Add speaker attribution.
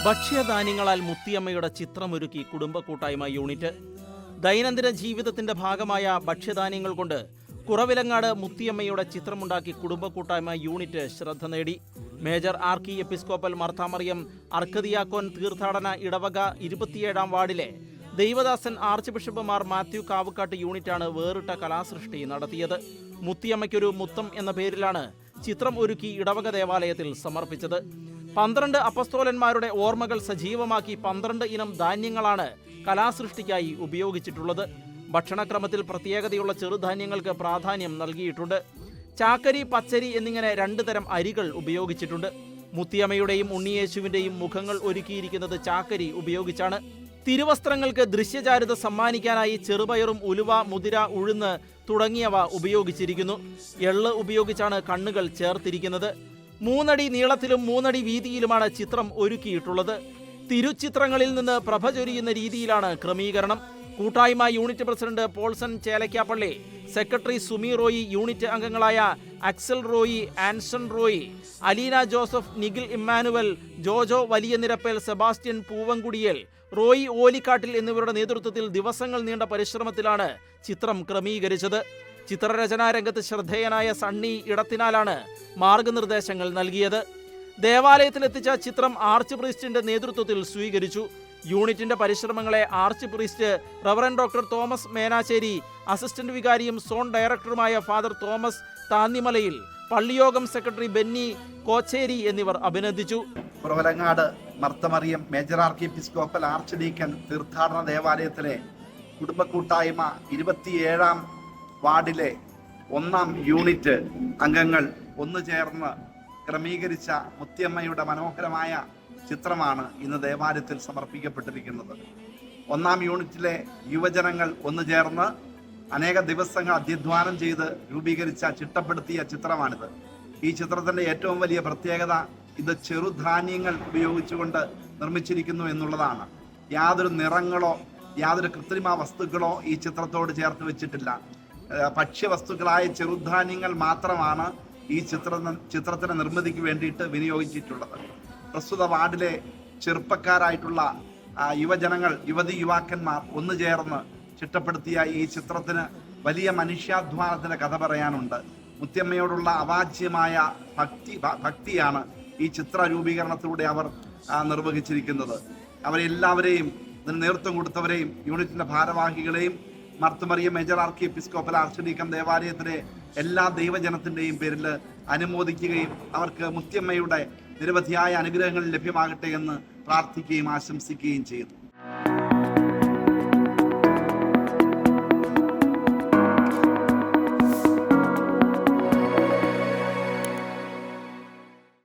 Speaker 1: ഭക്ഷ്യധാന്യങ്ങളാൽ മുത്തിയമ്മയുടെ ചിത്രമൊരുക്കി കുടുംബ കൂട്ടായ്മ യൂണിറ്റ്. ദൈനംദിന ജീവിതത്തിന്റെ ഭാഗമായ ഭക്ഷ്യധാന്യങ്ങൾ കൊണ്ട് കുറവിലങ്ങാട് മുത്തിയമ്മയുടെ ചിത്രമുണ്ടാക്കി കുടുംബ കൂട്ടായ്മ യൂണിറ്റ് ശ്രദ്ധ നേടി. മേജർ ആർക്കി എപ്പിസ്കോപ്പൽ മർത്താമറിയം അർക്കദിയാക്കോൻ തീർത്ഥാടന ഇടവക 27-ാം വാർഡിലെ ദൈവദാസൻ ആർച്ച് ബിഷപ്പ് മാർ മാത്യു കാവുക്കാട്ട് യൂണിറ്റാണ് വേറിട്ട കലാസൃഷ്ടി നടത്തിയത്. മുത്തിയമ്മയ്ക്കൊരു മുത്തം എന്ന പേരിലാണ് ചിത്രം ഒരുക്കി ഇടവക ദേവാലയത്തിൽ സമർപ്പിച്ചത്. 12 അപ്പസ്തോലന്മാരുടെ ഓർമ്മകൾ സജീവമാക്കി 12 ഇനം ധാന്യങ്ങളാണ് കലാസൃഷ്ടിക്കായി ഉപയോഗിച്ചിട്ടുള്ളത്. ഭക്ഷണക്രമത്തിൽ പ്രത്യേകതയുള്ള ചെറുധാന്യങ്ങൾക്ക് പ്രാധാന്യം നൽകിയിട്ടുണ്ട്. ചാക്കരി, പച്ചരി എന്നിങ്ങനെ 2 തരം അരികൾ ഉപയോഗിച്ചിട്ടുണ്ട്. മുത്തിയമ്മയുടെയും ഉണ്ണിയേശുവിൻ്റെയും മുഖങ്ങൾ ഒരുക്കിയിരിക്കുന്നത് ചാക്കരി ഉപയോഗിച്ചാണ്. തിരുവസ്ത്രങ്ങൾക്ക് ദൃശ്യചാരുത സമ്മാനിക്കാനായി ചെറുപയറും ഉലുവ, മുതിര, ഉഴുന്ന് തുടങ്ങിയവ ഉപയോഗിച്ചിരിക്കുന്നു. എള്ള് ഉപയോഗിച്ചാണ് കണ്ണുകൾ ചേർത്തിരിക്കുന്നത്. 3 അടി നീളത്തിലും 3 അടി വീതിയിലുമാണ് ചിത്രം ഒരുക്കിയിട്ടുള്ളത്. തിരുച്ചിത്രങ്ങളിൽ നിന്ന് പ്രഭ ചൊരിയുന്ന രീതിയിലാണ് ക്രമീകരണം. കൂട്ടായ്മ unit president Paulson Chelakkappally, secretary Sumi Roy, unit അംഗങ്ങളായ അക്സൽ റോയി, ആൻസൺ റോയി, അലീന ജോസഫ്, നിഖിൽ ഇമ്മാനുവൽ, ജോജോ വലിയ നിരപ്പേൽ, സെബാസ്റ്റ്യൻ പൂവൻകുടിയേൽ, റോയി ഓലിക്കാട്ടിൽ എന്നിവരുടെ നേതൃത്വത്തിൽ ദിവസങ്ങൾ നീണ്ട പരിശ്രമത്തിലാണ് ചിത്രം ക്രമീകരിച്ചത്. ചിത്രരചനാ രംഗത്ത് ശ്രദ്ധേയനായ സണ്ണി ഇടത്തിനാലാണ് മാർഗനിർദ്ദേശങ്ങൾ നൽകിയത്. ദേവാലയത്തിലെത്തിച്ച ചിത്രം ആർച്ച് പ്രീസ്റ്റിന്റെ നേതൃത്വത്തിൽ സ്വീകരിച്ചു. യൂണിറ്റിന്റെ പരിശ്രമങ്ങളെ archpriest reverend doctor Thomas Menassery, assistant വികാരിയും സോൺ ഡയറക്ടറുമായ ഫാദർ തോമസ് താന്നിമലയിൽ, പള്ളിയോഗം സെക്രട്ടറി ബെന്നി കോച്ചേരി എന്നിവർ അഭിനന്ദിച്ചു.
Speaker 2: Kuravilangad Marthamariyam major archiepiscopal archdeacon തീർത്ഥാടന ദേവാലയത്തിലെ കുടുംബ കൂട്ടായ്മ 27-ാം വാർഡിലെ 1-ാം യൂണിറ്റ് അംഗങ്ങൾ ഒന്നു ചേർന്ന് ക്രമീകരിച്ച മുത്തിയമ്മയുടെ മനോഹരമായ ചിത്രമാണ് ഇന്ന് ദേവാലയത്തിൽ സമർപ്പിക്കപ്പെട്ടിരിക്കുന്നത്. 1-ാം യൂണിറ്റിലെ യുവജനങ്ങൾ ഒന്നു ചേർന്ന് അനേക ദിവസങ്ങൾ അധ്യധ്വാനം ചെയ്ത് രൂപീകരിച്ച ചിട്ടപ്പെടുത്തിയ ചിത്രമാണിത്. ഈ ചിത്രത്തിൻ്റെ ഏറ്റവും വലിയ പ്രത്യേകത ഇത് ചെറുധാന്യങ്ങൾ ഉപയോഗിച്ചുകൊണ്ട് നിർമ്മിച്ചിരിക്കുന്നു എന്നുള്ളതാണ്. യാതൊരു നിറങ്ങളോ യാതൊരു കൃത്രിമ വസ്തുക്കളോ ഈ ചിത്രത്തോട് ചേർത്ത് വെച്ചിട്ടില്ല. ഭക്ഷ്യവസ്തുക്കളായ ചെറുധാന്യങ്ങൾ മാത്രമാണ് ഈ ചിത്രത്തിന് നിർമ്മിതിക്ക് വേണ്ടിയിട്ട് വിനിയോഗിച്ചിട്ടുള്ളത്. പ്രസ്തുത വാർഡിലെ ചെറുപ്പക്കാരായിട്ടുള്ള യുവജനങ്ങൾ, യുവാക്കന്മാർ ഒന്നു ചേർന്ന് ചിട്ടപ്പെടുത്തിയ ഈ ചിത്രത്തിന് വലിയ മനുഷ്യാധ്വാനത്തിന് കഥ പറയാനുണ്ട്. മുത്തിയമ്മയോടുള്ള അവാച്യമായ ഭക്തിയാണ് ഈ ചിത്ര രൂപീകരണത്തിലൂടെ അവർ നിർവഹിച്ചിരിക്കുന്നത്. അവരെല്ലാവരെയും, ഇതിന് നേതൃത്വം കൊടുത്തവരെയും, യൂണിറ്റിന്റെ ഭാരവാഹികളെയും, Marthamariyam major archiepiscopal archdeacon ദേവാലയത്തിലെ എല്ലാ ദൈവജനത്തിൻ്റെയും പേരിൽ അനുമോദിക്കുകയും അവർക്ക് മുത്തിയമ്മയുടെ നിരവധിയായ അനുഗ്രഹങ്ങൾ ലഭ്യമാകട്ടെ എന്ന് പ്രാർത്ഥിക്കുകയും ആശംസിക്കുകയും ചെയ്യുന്നു.